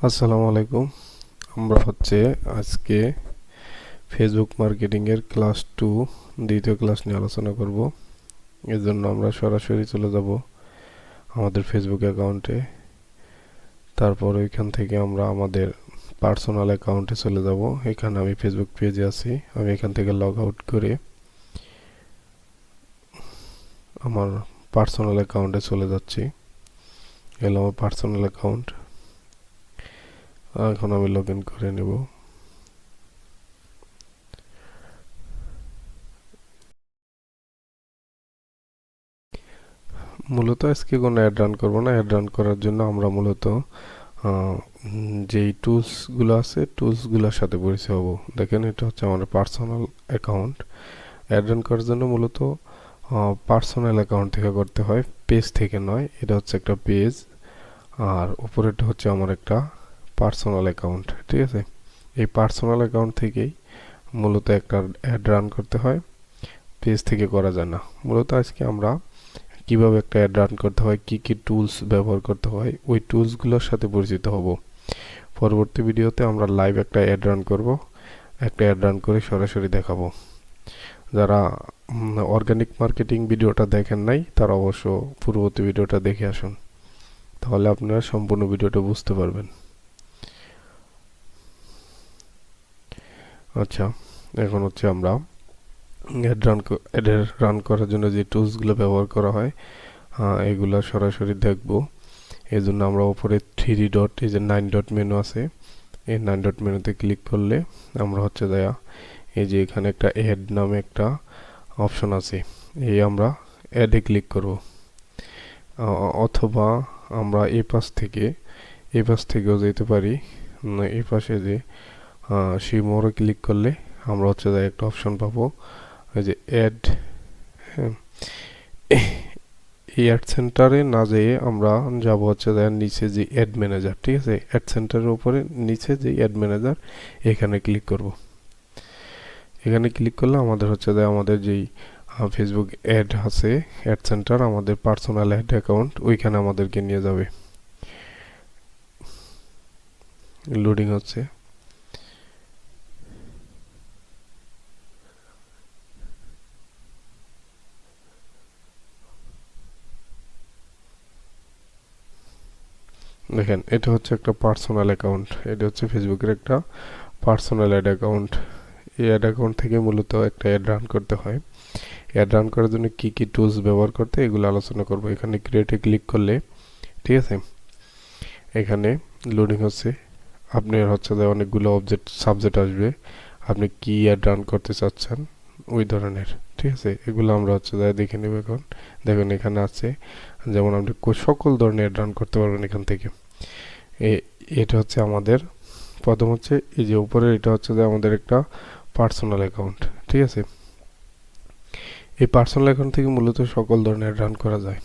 আসসালামু আলাইকুম। আমরা আজকে ফেসবুক মার্কেটিং এর ক্লাস 2 দ্বিতীয় ক্লাস নিয়ে আলোচনা করব। এর জন্য আমরা সরাসরি চলে যাব আমাদের ফেসবুক অ্যাকাউন্টে। তারপর ওইখান থেকে আমরা আমাদের পার্সোনাল অ্যাকাউন্টে চলে যাব। এখানে আমি ফেসবুক পেজে আছি। আমি এখান থেকে লগ আউট করে আমার পার্সোনাল অ্যাকাউন্টে চলে যাচ্ছি। এলো আমার পার্সোনাল অ্যাকাউন্ট। এখন আমি লগ ইন করে নেব। মূলত আজকে কোনো অ্যাড রান করব না। অ্যাড রান করার জন্য আমরা মূলত যেই টুলসগুলো আছে টুলসগুলোর সাথে পরিচয় হব। দেখেন, এটা হচ্ছে আমার পার্সোনাল অ্যাকাউন্ট। অ্যাড রান করার জন্য মূলত পার্সোনাল অ্যাকাউন্ট থেকে করতে হয়, পেজ থেকে নয়। এটা হচ্ছে একটা পেজ, আর উপরেটা হচ্ছে আমার একটা পার্সোনাল অ্যাকাউন্ট। ঠিক আছে, এই পার্সোনাল অ্যাকাউন্ট থেকেই মূলত একটা অ্যাড রান করতে হয়, পেজ থেকে করা যায় না। মূলত আজকে আমরা কিভাবে একটা অ্যাড রান করতে হয়, কি কি টুলস ব্যবহার করতে হয়, ওই টুলসগুলোর সাথে পরিচিত হব। পরবর্তী ভিডিওতে আমরা লাইভ একটা অ্যাড রান করব। একটা অ্যাড রান করে সরাসরি দেখাবো। যারা অর্গানিক মার্কেটিং ভিডিওটা দেখেন নাই, তারা অবশ্য পূর্ববর্তী ভিডিওটা দেখে আসুন, তাহলে আপনারা সম্পূর্ণ ভিডিওটা বুঝতে পারবেন। আচ্ছা, এখন আমরা অ্যাড রান করার জন্য যে টুলসগুলো ব্যবহার করা হয়, এগুলো সরাসরি দেখব। এই জন্য আমরা উপরে 3 ডট, এই যে 9 ডট মেনু আছে, এই 9 ডট মেনুতে ক্লিক করলে আমরা এই যে এখানে একটা অ্যাড নামে একটা অপশন আছে, এই আমরা অ্যাডে ক্লিক করব। অথবা আমরা এই পাশ থেকেও যেতে পারি। এই পাশে যে সেই মোড়ে ক্লিক করলে আমরা একটা অপশন পাবো, এই যে অ্যাড। হ্যাঁ, এই অ্যাড সেন্টারে না যেয়ে আমরা যাব নিচে যে অ্যাড ম্যানেজার। ঠিক আছে, অ্যাড সেন্টারের উপরে নিচে যে অ্যাড ম্যানেজার, এখানে ক্লিক করব। এখানে ক্লিক করলে আমাদের আমাদের যেই ফেসবুক অ্যাড আছে, অ্যাড সেন্টার, আমাদের পার্সোনাল অ্যাড অ্যাকাউন্ট, ওইখানে আমাদেরকে নিয়ে যাবে। লোডিং হচ্ছে। দেখেন, এটা হচ্ছে একটা পার্সোনাল অ্যাকাউন্ট। এটা হচ্ছে ফেসবুকের একটা পার্সোনাল অ্যাড অ্যাকাউন্ট। এই অ্যাড অ্যাকাউন্ট থেকে মূলত একটা অ্যাড রান করতে হয়। অ্যাড রান করার জন্য কি কি টুলস ব্যবহার করতে, এগুলো আলোচনা করব। এখানে ক্রিয়েটে ক্লিক করলে, ঠিক আছে, এখানে লোডিং হচ্ছে। আপনার অনেকগুলো সাবজেক্ট আসবে, আপনি কি অ্যাড রান করতে চাচ্ছেন ওই ধরনের। ঠিক আছে, এগুলো আমরা দেখে নেব। এখন দেখুন, এখানে আছে যেমন আপনি সকল ধরনের অ্যাড রান করতে পারবেন এখান থেকে। এটা আমাদের প্রথম এই যে উপরে, এটা আমাদের একটা পার্সোনাল অ্যাকাউন্ট। ঠিক আছে, এই পার্সোনাল অ্যাকাউন্ট থেকে মূলত সকল ধরনের অ্যাড রান করা যায়।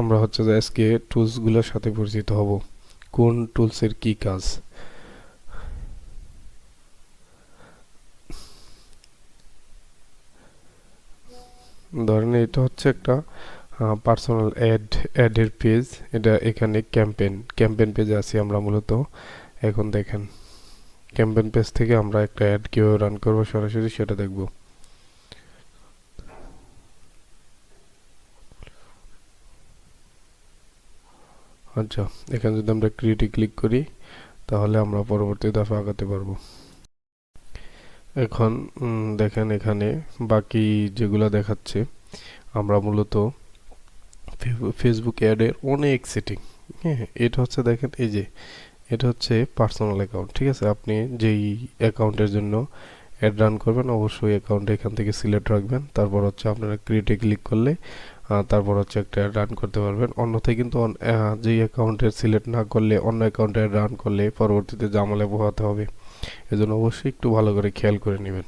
আমরা আজকে টুলসগুলোর সাথে পরিচিত হব, কোন টুলসের কি কাজ। ধরেন এটা একটা পার্সোনাল অ্যাডের পেজ। এটা এখানে ক্যাম্পেইন পেজে আছি আমরা মূলত। এখন দেখেন, ক্যাম্পেইন পেজ থেকে আমরা একটা অ্যাড কিভাবে রান করবো সরাসরি সেটা দেখব। আচ্ছা, এখানে যদি আমরা ক্রিয়েটে ক্লিক করি, তাহলে আমরা পরবর্তী দফা আগাতে পারবো। এখন দেখেন, এখানে বাকি যেগুলো দেখাচ্ছে, আমরা মূলত ফেসবুক অ্যাডের অনেক সেটিং। হ্যাঁ, এটা দেখেন, এই যে এটা পার্সোনাল অ্যাকাউন্ট। ঠিক আছে, আপনি যেই অ্যাকাউন্টের জন্য অ্যাড রান করবেন, অবশ্যই অ্যাকাউন্ট এখান থেকে সিলেক্ট রাখবেন। তারপর আপনারা ক্রিয়েটে ক্লিক করলে তারপর একটা অ্যাড রান করতে পারবেন। অন্যথায় কিন্তু যেই অ্যাকাউন্টের সিলেক্ট না করলে অন্য অ্যাকাউন্টে অ্যাড রান করলে পরবর্তীতে ঝামেলা পোহাতে হবে। এজন্য অবশ্যই একটু ভালো করে খেয়াল করে নেবেন।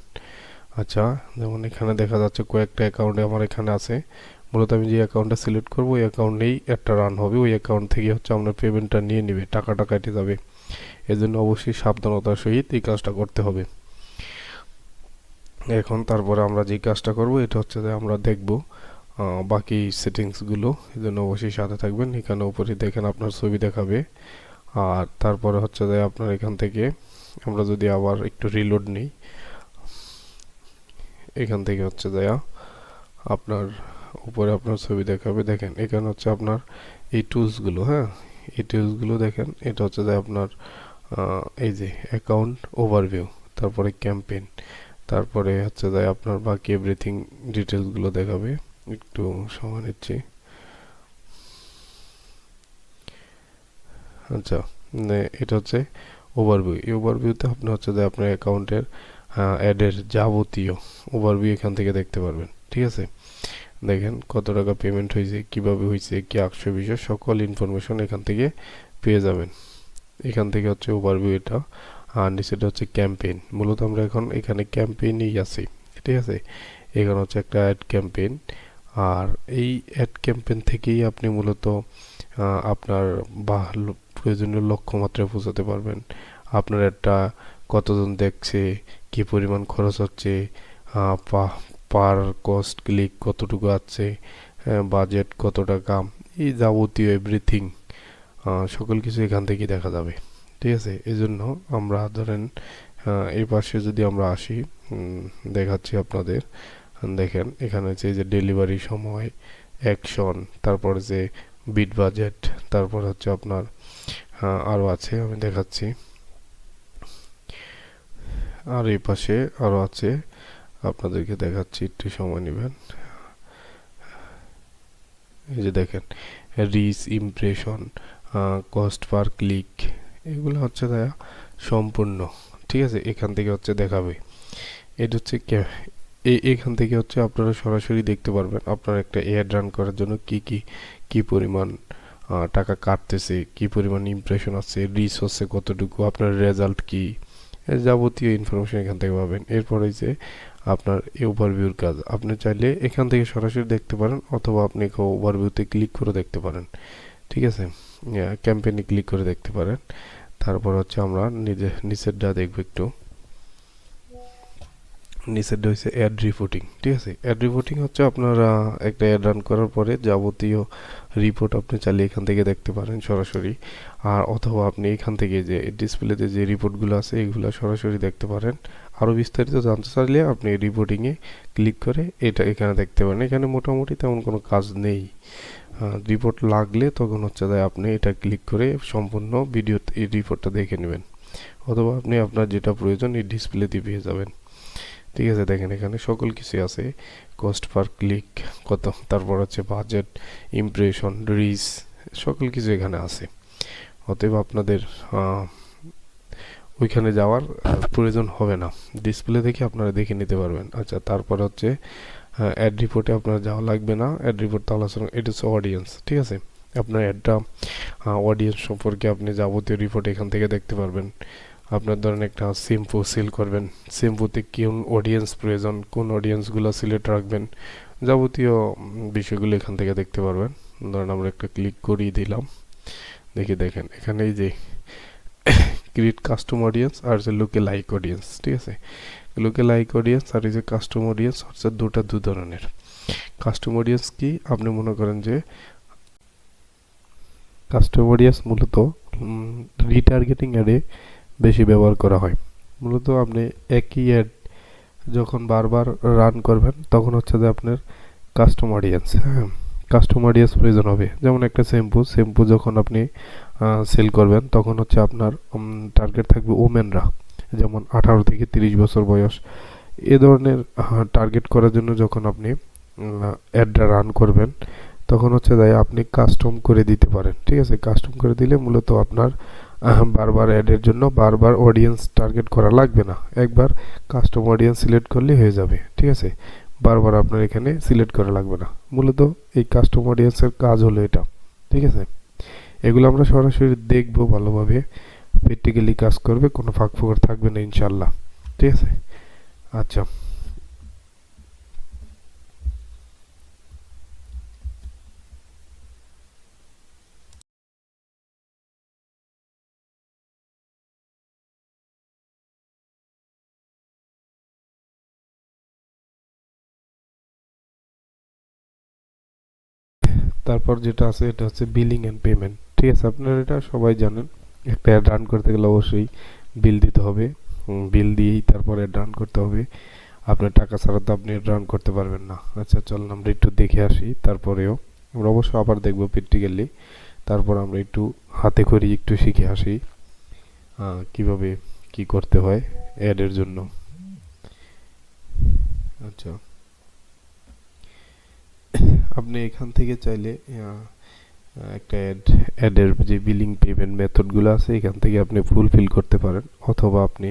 আচ্ছা, যেমন এখানে দেখা যাচ্ছে কয়েকটা অ্যাকাউন্টে আমার এখানে আছে। মূলত আমি যে অ্যাকাউন্টটা সিলেক্ট করব, ওই অ্যাকাউন্টেই একটা রান হবে। ওই অ্যাকাউন্ট থেকে আপনার পেমেন্টটা নিয়ে নেবে, টাকাটা কেটে যাবে। এজন্য অবশ্যই সাবধানতার সহিত এই কাজটা করতে হবে। এখন তারপরে আমরা যে কাজটা করব, এটা যে আমরা দেখব বাকি সেটিংসগুলো। এজন্য অবশ্যই সাথে থাকবেন। এখানে উপরে দেখেন আপনার ছবি দেখাবে, আর তারপরে হচ্ছে যে আপনার এখান থেকে আমরা যদি আবার একটু রিলোড নিই, এখান থেকে হচ্ছে যে আপনার উপরে আপনার ছবি দেখাবে। দেখেন এখানে হচ্ছে আপনার এই টুলসগুলো, হ্যাঁ এই টুলসগুলো দেখেন, এটা হচ্ছে যে আপনার এই যে অ্যাকাউন্ট ওভারভিউ, তারপরে ক্যাম্পেইন, তারপরে হচ্ছে যে আপনার বাকি এভরিথিং ডিটেলসগুলো দেখাবে। একটু সময় নিচ্ছি। আচ্ছা, এটা হচ্ছে ওভারভিউ। এই ওভারভিউতে আপনি হচ্ছে যে আপনার অ্যাকাউন্টের অ্যাডের যাবতীয় ওভারভিউ এখান থেকে দেখতে পারবেন। ঠিক আছে, দেখেন কত টাকা পেমেন্ট হয়েছে, কিভাবে হয়েছে, কি আকর্ষণ বিষয় সকল ইনফরমেশন এখান থেকে পেয়ে যাবেন। এখান থেকে হচ্ছে ওভারভিউ এটা। আর নিচেটা হচ্ছে ক্যাম্পেইন। মূলত আমরা এখন এখানে ক্যাম্পেইনেই আছি। ঠিক আছে, এখানে হচ্ছে একটা অ্যাড ক্যাম্পেইন। আর এই অ্যাড ক্যাম্পেইন থেকেই আপনি মূলত আপনার প্রয়োজনীয় লক্ষ্যমাত্রায় পৌঁছাতে পারবেন। আপনার একটা কতজন দেখছে, কি পরিমাণ খরচ হচ্ছে, পার কস্ট ক্লিক কতটুকু আছে, বাজেট কত টাকা, এই যাবতীয় এভরিথিং সকল কিছু এখান থেকেই দেখা যাবে। ঠিক আছে, এই জন্য আমরা ধরেন এই পাশে যদি আমরা আসি, দেখাচ্ছি আপনাদের। দেখেন এখানে হচ্ছে এই যে ডেলিভারি সময়, অ্যাকশন, তারপরে যে বিট বাজেট, তারপর হচ্ছে আপনার আরও আছে, আমি দেখাচ্ছি। আর এই পাশে আরও আছে, আপনাদেরকে দেখাচ্ছি, একটু সময় নেবেন। এই যে দেখেন reach, impression, cost per click, এগুলো হচ্ছে সম্পূর্ণ। ঠিক আছে, এখান থেকে হচ্ছে দেখাবে। এটা হচ্ছে এখান থেকে হচ্ছে আপনারা সরাসরি দেখতে পারবেন আপনার একটা অ্যাড রান করার জন্য কি পরিমাণ টাকা কাটতেছে, কি পরিমাণ ইমপ্রেশন আছে, রিচ হচ্ছে কতটুকু, আপনার রেজাল্ট কি, যাবতীয় ইনফরমেশন এখান থেকে পাবেন। এরপরে যে আপনার ওভারভিউর কাজ, আপনি চাইলে এখান থেকে সরাসরি দেখতে পারেন, অথবা আপনি ওভারভিউতে ক্লিক করে দেখতে পারেন। ঠিক আছে, ক্যাম্পেইনে ক্লিক করে দেখতে পারেন। তারপর হচ্ছে আমরা নিচেরটা দেখব একটু। নিচেরটা হচ্ছে অ্যাড রিপোর্টিং। ঠিক আছে, অ্যাড রিপোর্টিং হচ্ছে আপনারা একটা অ্যাড রান করার পরে যাবতীয় রিপোর্ট আপনি চাইলে এখান থেকে দেখতে পারেন সরাসরি। আর অথবা আপনি এখান থেকে যে ডিসপ্লেতে যে রিপোর্টগুলো আছে এগুলো সরাসরি দেখতে পারেন। আরও বিস্তারিত জানতে চাইলে আপনি রিপোর্টিংয়ে ক্লিক করে এটা এখানে দেখতে পারেন। এখানে মোটামুটি তেমন কোনো কাজ নেই। রিপোর্ট লাগলে তখন হচ্ছে আপনি এটা ক্লিক করে সম্পূর্ণ ভিডিও এই রিপোর্টটা দেখে নেবেন, অথবা আপনি আপনার যেটা প্রয়োজন এই ডিসপ্লেতে পেয়ে যাবেন। ঠিক আছে, দেখেন এখানে সকল কিছু আছে, কস্ট পার ক্লিক কত, তারপর হচ্ছে বাজেট, ইমপ্রেশন, রিচ, সকল কিছু এখানে আছে। অতএব আপনাদের ওইখানে যাওয়ার প্রয়োজন হবে না, ডিসপ্লে দেখে আপনারা দেখে নিতে পারবেন। আচ্ছা, তারপর হচ্ছে অ্যাড রিপোর্টে আপনার যাওয়া লাগবে না। অ্যাড রিপোর্ট তাহলে এটা হচ্ছে অডিয়েন্স। ঠিক আছে, আপনার অ্যাডটা অডিয়েন্স সম্পর্কে আপনি যাবতীয় রিপোর্ট এখান থেকে দেখতে পারবেন। আপনার ধরেন একটা শ্যাম্পু সেল করবেন, শ্যাম্পুতে কোন অডিয়েন্স প্রয়োজন, কোন অডিয়েন্সগুলো সিলেক্ট রাখবেন, যাবতীয় বিষয়গুলো এখান থেকে দেখতে পারবেন। ধরেন আমরা একটা ক্লিক করিয়ে দিলাম, দেখেন এখানে এই যে ক্রিয়েট কাস্টম অডিয়েন্স আর যে লোকে লাইক অডিয়েন্স। ঠিক আছে, লোকে লাইক অডিয়েন্স আর এই যে কাস্টম অডিয়েন্স হচ্ছে দু ধরনের। কাস্টম অডিয়েন্স কি, আপনি মনে করেন যে কাস্টম অডিয়েন্স মূলত রিটার্গেটিং অ্যাডে বেশি ব্যবহার করা হয়। মূলত আপনি একই অ্যাড যখন বারবার রান করবেন তখন হচ্ছে যে আপনার কাস্টম অডিয়েন্স, হ্যাঁ কাস্টম অডিয়েন্স প্রয়োজন হবে। যেমন একটা শ্যাম্পু যখন আপনি সেল করবেন তখন হচ্ছে আপনার টার্গেট থাকবে ওমেনরা, যেমন 18 থেকে 30 বছর বয়স। এ ধরনের টার্গেট করার জন্য যখন আপনি অ্যাডটা রান করবেন তখন হচ্ছে তাই আপনি কাস্টম করে দিতে পারেন। ঠিক আছে, কাস্টম করে দিলে মূলত আপনার বারবার অ্যাডের জন্য বারবার অডিয়েন্স টার্গেট করা লাগবে না, একবার কাস্টম অডিয়েন্স সিলেক্ট করলে হয়ে যাবে। ঠিক আছে, বারবার আপনার এখানে সিলেক্ট করা লাগবে না। মূলত এই কাস্টম অডিয়েন্সের কাজ হলো এটা। ঠিক আছে, এগুলো আমরা সরাসরি দেখবো ভালোভাবে, প্র্যাকটিক্যালি কাজ করবে, কোনো ফাঁক ফোকর থাকবে না ইনশাল্লাহ। ঠিক আছে, আচ্ছা তারপর যেটা আছে এটা হচ্ছে বিলিং এন্ড পেমেন্ট। ঠিক আছে, আপনারা এটা সবাই জানেন। একটা অ্যাড রান করতে গেলে অবশ্যই বিল দিতে হবে, বিল দিয়েই তারপর অ্যাড রান করতে হবে। আপনার টাকা ছাড়া তো আপনি রান করতে পারবেন না। আচ্ছা চলুন আমরা একটু দেখে আসি। তারপরেও আমরা অবশ্যই আবার দেখব প্র্যাকটিক্যালি, তারপর আমরা একটু হাতে করি একটু শিখে আসি কিভাবে কি করতে হয় অ্যাডের জন্য। আচ্ছা, আপনি এখান থেকে চাইলে একটা অ্যাডের যে বিলিং পেমেন্ট মেথডগুলো আছে এখান থেকে আপনি ফুলফিল করতে পারেন, অথবা আপনি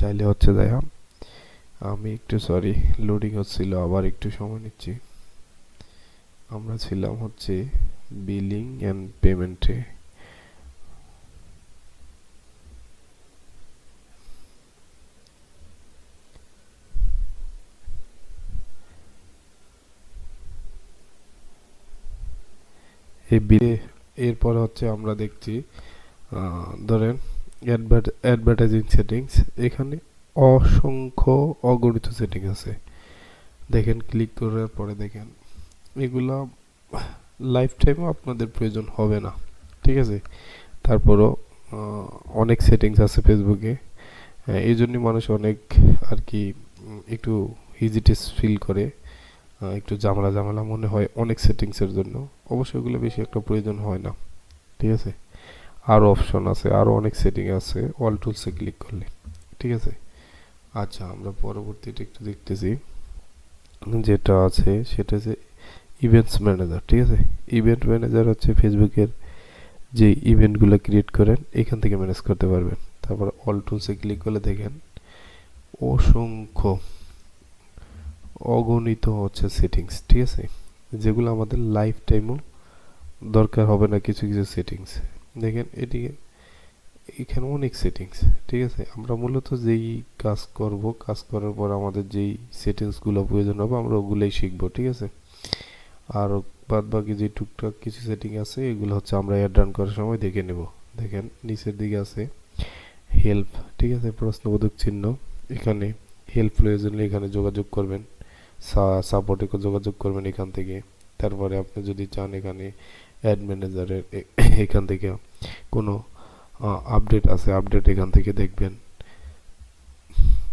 চাইলে হচ্ছে যায়, আমি একটু সরি লোডিং হচ্ছিল, আবার একটু সময় নিচ্ছি। আমরা ছিলাম হচ্ছে বিলিং অ্যান্ড পেমেন্টে। এই বিলে এরপর হচ্ছে আমরা দেখছি ধরেন অ্যাডভার্টাইজিং সেটিংস। এখানে অসংখ্য অগণিত সেটিং আছে। দেখেন ক্লিক করার পরে দেখেন এগুলা লাইফ টাইমও আপনাদের প্রয়োজন হবে না, ঠিক আছে। তারপরও অনেক সেটিংস আছে ফেসবুকে, এই জন্যই মানুষ অনেক আর কি একটু হিজিটেস ফিল করে, একটু ঝামেলা ঝামেলা মনে হয় অনেক সেটিংসের জন্য। অবশ্যই ওগুলো বেশি একটা প্রয়োজন হয় না, ঠিক আছে। আরও অপশন আছে, আরও অনেক সেটিং আছে অল টুলসে ক্লিক করলে, ঠিক আছে। আচ্ছা আমরা পরবর্তীটা একটু দেখতেছি, যেটা আছে সেটা যে ইভেন্টস ম্যানেজার, ঠিক আছে। ইভেন্ট ম্যানেজার হচ্ছে ফেসবুকের যে ইভেন্টগুলো ক্রিয়েট করেন এখান থেকে ম্যানেজ করতে পারবেন। তারপর অল টুলসে ক্লিক করলে দেখেন অসংখ্য অগণিত হচ্ছে সেটিংস, ঠিক আছে, যেগুলো আমাদের লাইফ টাইমও দরকার হবে না। কিছু কিছু সেটিংস দেখেন এদিকে, এখানে অনেক সেটিংস, ঠিক আছে। আমরা মূলত যেই কাজ করব, কাজ করার পর আমাদের যেই সেটিংসগুলো প্রয়োজন হবে আমরা ওগুলোই শিখবো, ঠিক আছে। আর বাদ বাকি যে টুকটাক কিছু সেটিং আছে এগুলো হচ্ছে আমরা অ্যাড রান করার সময় দেখে নেব। দেখেন নিচের দিকে আছে হেল্প, ঠিক আছে, প্রশ্নবোধক চিহ্ন। এখানে হেল্প প্রয়োজনে এখানে যোগাযোগ করবেন, সাপোর্টে যোগাযোগ করবেন এখান থেকে। তারপরে আপনি যদি চান এখানে অ্যাড ম্যানেজারের এখান থেকে কোনো আপডেট আছে, আপডেট এখান থেকে দেখবেন।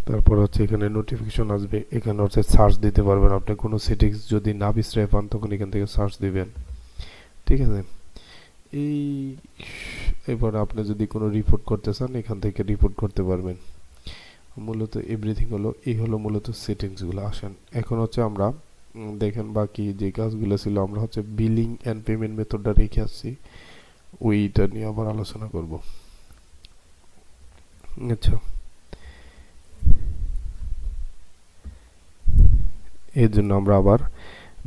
তারপর হচ্ছে এখানে নোটিফিকেশন আসবে, এখানে হচ্ছে সার্চ দিতে পারবেন। আপনি কোনো সেটিংস যদি না বিশ্রয় পান তখন এখান থেকে সার্চ দিবেন, ঠিক আছে। এই এবার আপনি যদি কোনো রিপোর্ট করতে চান এখান থেকে রিপোর্ট করতে পারবেন। মূলত এভরিথিং হলো এই হলো মূলত সেটিংসগুলো। আসেন এখন হচ্ছে আমরা দেখেন বাকি যে কাজগুলো ছিল আমরা হচ্ছে বিলিং অ্যান্ড পেমেন্ট মেথডটা রেখে আসছি, ওইটা নিয়ে আবার আলোচনা করব। আচ্ছা, এর জন্য আমরা আবার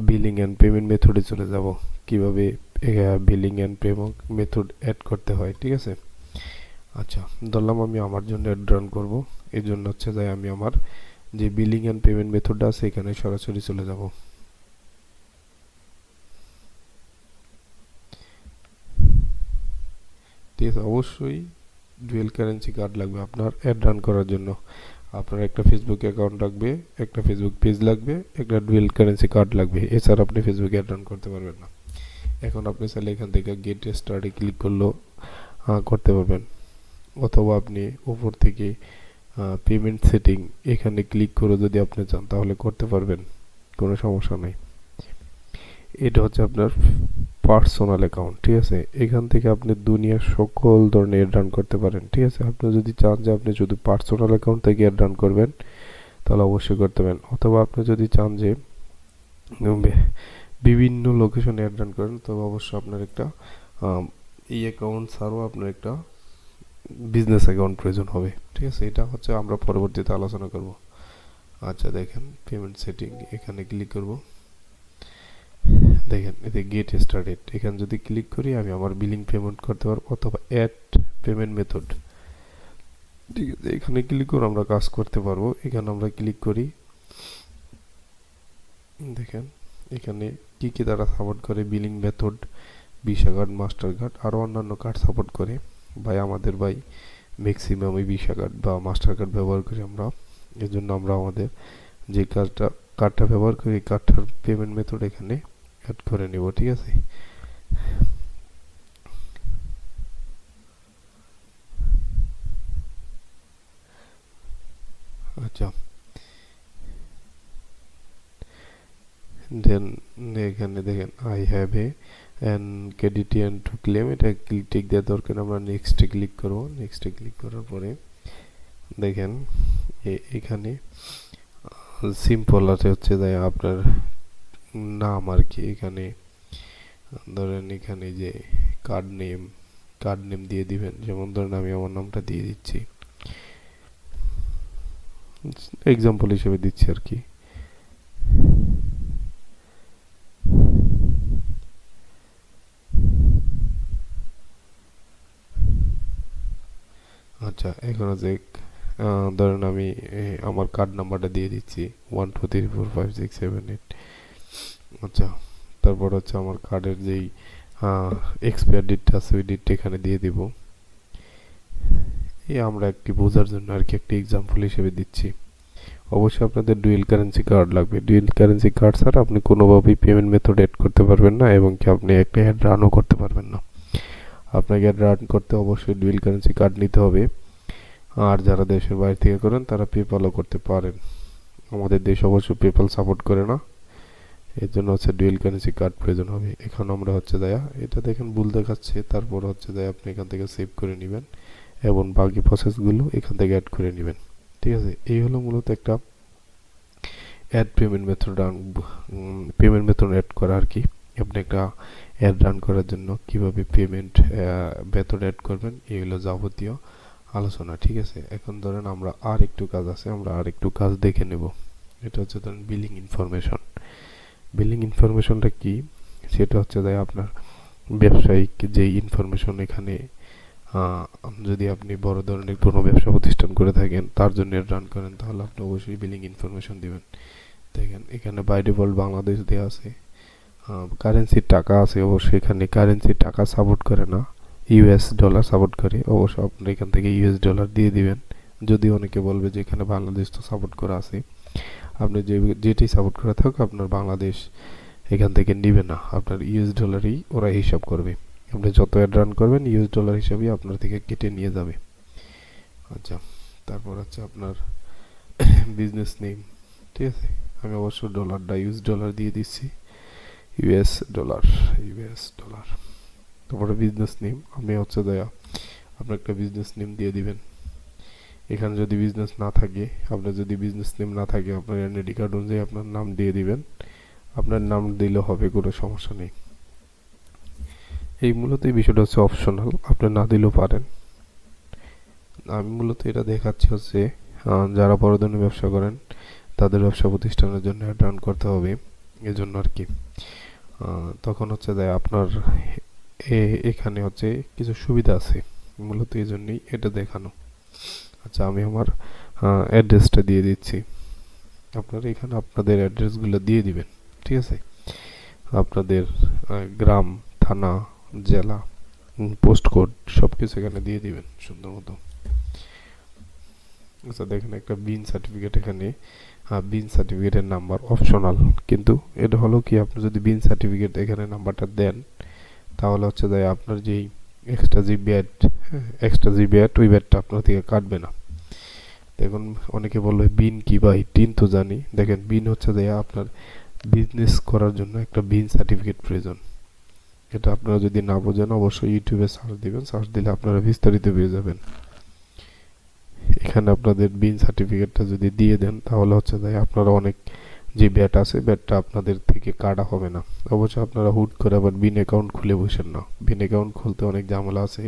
বিলিং অ্যান্ড পেমেন্ট মেথডে চলে যাব, কিভাবে billing and payment method add করতে হয়, ঠিক আছে। আচ্ছা ধরলাম আমি আমার জন্য অ্যাড রান করব, এর জন্য হচ্ছে যাই আমি আমার যে বিলিং অ্যান্ড পেমেন্ট মেথডটা আছে এখানে সরাসরি চলে যাব। ঠিক আছে, অবশ্যই ডুয়েল কারেন্সি কার্ড লাগবে আপনার অ্যাড রান করার জন্য। আপনার একটা ফেসবুক অ্যাকাউন্ট লাগবে, একটা ফেসবুক পেজ লাগবে, একটা ডুয়েল কারেন্সি কার্ড লাগবে, এছাড়া আপনি ফেসবুকে অ্যাড রান করতে পারবেন না। এখন আপনি চাইলে এখান থেকে গেট স্টার্টে ক্লিক করলেও করতে পারবেন, অথবা আপনি উপর থেকে পেমেন্ট সেটিং এখানে ক্লিক করে যদি আপনি চান তাহলে করতে পারবেন, কোনো সমস্যা নেই। এটা হচ্ছে আপনার পার্সোনাল অ্যাকাউন্ট, ঠিক আছে। এখান থেকে আপনি দুনিয়ার সকল ধরনের অ্যাড রান করতে পারেন, ঠিক আছে। আপনি যদি চান যে আপনি শুধু পার্সোনাল অ্যাকাউন্ট থেকে অ্যাড রান করবেন তাহলে অবশ্যই করতে পারেন, অথবা আপনি যদি চান যে বিভিন্ন লোকেশনে অ্যাড রান করেন তবে অবশ্যই আপনার একটা এই অ্যাকাউন্ট ছাড়াও আপনার একটা বিজনেস অ্যাকাউন্ট প্রয়োজন হবে, ঠিক আছে। এটা হচ্ছে আমরা পরবর্তীতে আলোচনা করব। আচ্ছা দেখেন পেমেন্ট সেটিং এখানে ক্লিক করব, দেখেন এতে গেট স্টার্টেড এখানে যদি ক্লিক করি আমি আমার বিলিং পেমেন্ট করতে পারবো, অথবা অ্যাড পেমেন্ট মেথড, ঠিক আছে, এখানে ক্লিক করে আমরা কাজ করতে পারবো। এখানে আমরা ক্লিক করি, দেখেন এখানে কি কি তারা সাপোর্ট করে, billing method, visa card, master card, আরও অন্যান্য কার্ড সাপোর্ট করে। আমাদের ম্যাক্সিমাম এই ভিসা কার্ড বা মাস্টার কার্ড ব্যবহার করি আমরা, এর জন্য আমরা আমাদের যে কার্ডটা ব্যবহার করি কার্ডটার পেমেন্ট মেথড এখানে অ্যাড করে নেব, ঠিক আছে। আচ্ছা, দেন এখানে দেখেন I have a an credit and to claim, এটা টিক দেওয়ার দরকার। আমরা নেক্সটে ক্লিক করব। নেক্সটে ক্লিক করার পরে দেখেন এখানে সিম্পল আছে হচ্ছে তাই আপনার নাম আর কি। এখানে ধরেন এখানে যে কার্ড নেম দিয়ে দিবেন। যেমন ধরেন আমি আমার নামটা দিয়ে দিচ্ছি, এক্সাম্পল হিসেবে দিচ্ছি আর কি। আচ্ছা, এখন আছে ধরেন আমি আমার কার্ড নাম্বারটা দিয়ে দিচ্ছি 12345678। আচ্ছা, তারপর হচ্ছে আমার কার্ডের যেই এক্সপায়ার ডেটটা আছে ওই ডেটটা এখানে দিয়ে দিব। আমরা একটি বোঝার জন্য আর কি একটি এক্সাম্পল হিসেবে দিচ্ছি। অবশ্যই আপনাদের ডুয়েল কারেন্সি কার্ড লাগবে। ডুয়েল কারেন্সি কার্ড ছাড়া আপনি কোনোভাবেই পেমেন্ট মেথড অ্যাড করতে পারবেন না, এবং কি আপনি একটা অ্যাড রানও করতে পারবেন না। আপনাকে অ্যাড রান করতে অবশ্যই ডুয়েল কারেন্সি কার্ড নিতে হবে। আর যারা দেশের বাইরে থেকে করেন তারা পেপ্যালও করতে পারেন। আমাদের দেশ অবশ্য পেপ্যাল সাপোর্ট করে না, এর জন্য হচ্ছে ডুয়েল কারেন্সি কার্ড প্রয়োজন হবে। এখন আমরা হচ্ছে দেয়া এটা দেখেন ভুল দেখাচ্ছে, তারপর হচ্ছে দেয়া আপনি এখান থেকে সেভ করে নেবেন এবং বাকি প্রসেসগুলো এখান থেকে অ্যাড করে নেবেন। ঠিক আছে, এই হলো মূলত একটা অ্যাড পেমেন্ট মেথড অ্যাড করা আর কি। আপনি একটা অ্যাড রান করার জন্য কিভাবে পেমেন্ট মেথড অ্যাড করবেন, এই হলো যাবতীয় আলোচনা। ঠিক আছে, এখন ধরেন আমরা আর একটু কাজ আছে, আমরা আর একটু কাজ দেখে নেব। এটা হচ্ছে ধরেন বিলিং ইনফরমেশন। বিলিং ইনফরমেশনটা কি, সেটা হচ্ছে তাই আপনার ব্যবসায়িক যে ইনফরমেশন এখানে যদি আপনি বড় ধরনের কোনো ব্যবসা প্রতিষ্ঠান করে থাকেন, তার জন্য রান করেন, তাহলে আপনি অবশ্যই বিলিং ইনফরমেশন দিবেন। দেখেন এখানে বাই ডিফল্ট বাংলাদেশ দেওয়া আছে, কারেন্সির টাকা আছে। অবশ্যই এখানে কারেন্সির টাকা সাপোর্ট করে না, ইউএস ডলার সাপোর্ট করে। অবশ্য আপনি এখান থেকে ইউএস ডলার দিয়ে দিবেন। যদি অনেকে বলবে যে এখানে বাংলাদেশ তো সাপোর্ট করা আছে, আপনি যেটি সাপোর্ট করা থাকুক আপনার বাংলাদেশ এখান থেকে নিবে না, আপনার ইউএস ডলারই ওরা হিসাব করবে। আপনি যত অ্যাড রান করবেন ইউএস ডলার হিসাবেই আপনার থেকে কেটে নিয়ে যাবে। আচ্ছা, তারপর হচ্ছে আপনার বিজনেস নেম। ঠিক আছে, আমি অবশ্য ডলারটা ইউএস ডলার দিয়ে দিচ্ছি, ইউএস ডলার। তারপরে বিজনেস নেম আমি হচ্ছে দেয়া আপনি একটা বিজনেস নেম দিয়ে দিবেন। এখানে যদি বিজনেস না থাকে, আপনার যদি বিজনেস নেম না থাকে, আপনার এনআইডি কার্ড অনুযায়ী আপনার নাম দিয়ে দিবেন। আপনার নাম দিলে হবে, কোনো সমস্যা নেই। এই মূলত এই বিষয়টা হচ্ছে অপশনাল, আপনি না দিলেও পারেন। আমি মূলত এটা দেখাচ্ছি হচ্ছে যারা বড় ধরনের ব্যবসা করেন তাদের ব্যবসা প্রতিষ্ঠানের জন্য অ্যাড রান করতে হবে, এজন্য আর কি। তখন হচ্ছে যে আপনার এখানে হচ্ছে কিছু সুবিধা আছে, মূলত এই জন্যই এটা দেখানো। আচ্ছা, আমি আমার অ্যাড্রেসটা দিয়ে দিচ্ছি। আপনারা এখানে আপনাদের অ্যাড্রেসগুলো দিয়ে দিবেন। ঠিক আছে, আপনাদের গ্রাম, থানা, জেলা, পোস্ট কোড সব কিছু এখানে দিয়ে দিবেন সুন্দর মতো। আচ্ছা, দেখেন একটা বিন সার্টিফিকেট এখানে, বিন সার্টিফিকেটের নাম্বার অপশনাল, কিন্তু এটা হলো কি আপনি যদি বিন সার্টিফিকেট এখানে নাম্বারটা দেন তাহলে হচ্ছে যে আপনার যেই এক্সট্রা জিবি অ্যাড ওই ব্যাটটা আপনার থেকে কাটবে না। দেখুন অনেকে বলবে বিন কি ভাই, টিন তো জানি। দেখেন বিন হচ্ছে যে আপনার বিজনেস করার জন্য একটা বিন সার্টিফিকেট প্রয়োজন। এটা আপনারা যদি না বোঝেন অবশ্যই ইউটিউবে সার্চ দিবেন, সার্চ দিলে আপনারা বিস্তারিত পেয়ে যাবেন। এখানে আপনাদের বিন সার্টিফিকেটটা যদি দিয়ে দেন তাহলে হচ্ছে যে আপনারা অনেক যে ব্যাট আছে ব্যাটটা আপনাদের থেকে কাটা হবে না। অবশ্যই আপনারা হুট করে আবার বিন অ্যাকাউন্ট খুলে বসেন না, বিন অ্যাকাউন্ট খুলতে অনেক ঝামেলা আছে,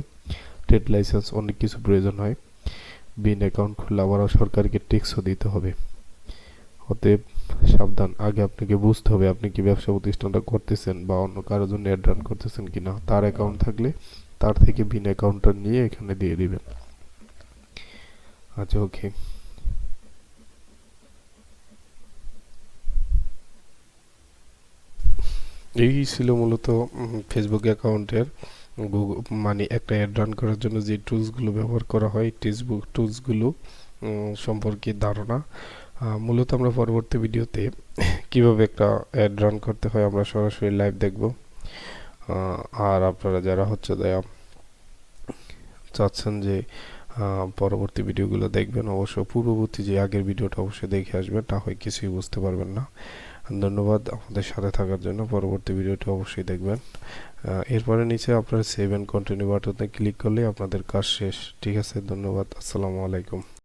ট্রেড লাইসেন্স অনেক কিছু প্রয়োজন হয়। বিন অ্যাকাউন্ট খুললে আবারও সরকারকে ট্যাক্সও দিতে হবে। অতএব সাবধান, আগে আপনাকে বুঝতে হবে আপনি কি ব্যবসা প্রতিষ্ঠানটা করতেছেন বা অন্য কারোর জন্য অ্যাড রান করতেছেন কিনা। তার অ্যাকাউন্ট থাকলে তার থেকে বিন অ্যাকাউন্টটা নিয়ে এখানে দিয়ে দিবেন। আচ্ছা, ওকে। এই ছিল মূলত ফেসবুক অ্যাকাউন্টের মানে একটা অ্যাড রান করার জন্য যে টুলসগুলো ব্যবহার করা হয় টুলসগুলো সম্পর্কে ধারণা। মূলত আমরা পরবর্তী ভিডিওতে কিভাবে একটা অ্যাড রান করতে হয় আমরা সরাসরি লাইভ দেখব। আর আপনারা যারা হচ্ছে চাচ্ছেন যে পরবর্তী ভিডিওগুলো দেখবেন। অবশ্য পূর্ববর্তী যে আগের ভিডিওটা অবশ্যই দেখে আসবেন, না হয় কিছুই বুঝতে পারবেন না। ধন্যবাদ আমাদের সাথে থাকার জন্য। পরবর্তী ভিডিওটা অবশ্যই দেখবেন। এরপরে নিচে আপনারা সেভ অ্যান্ড কন্টিনিউ বাটনে ক্লিক করলে আপনাদের কাজ শেষ। ঠিক আছে, ধন্যবাদ। আসসালামু আলাইকুম।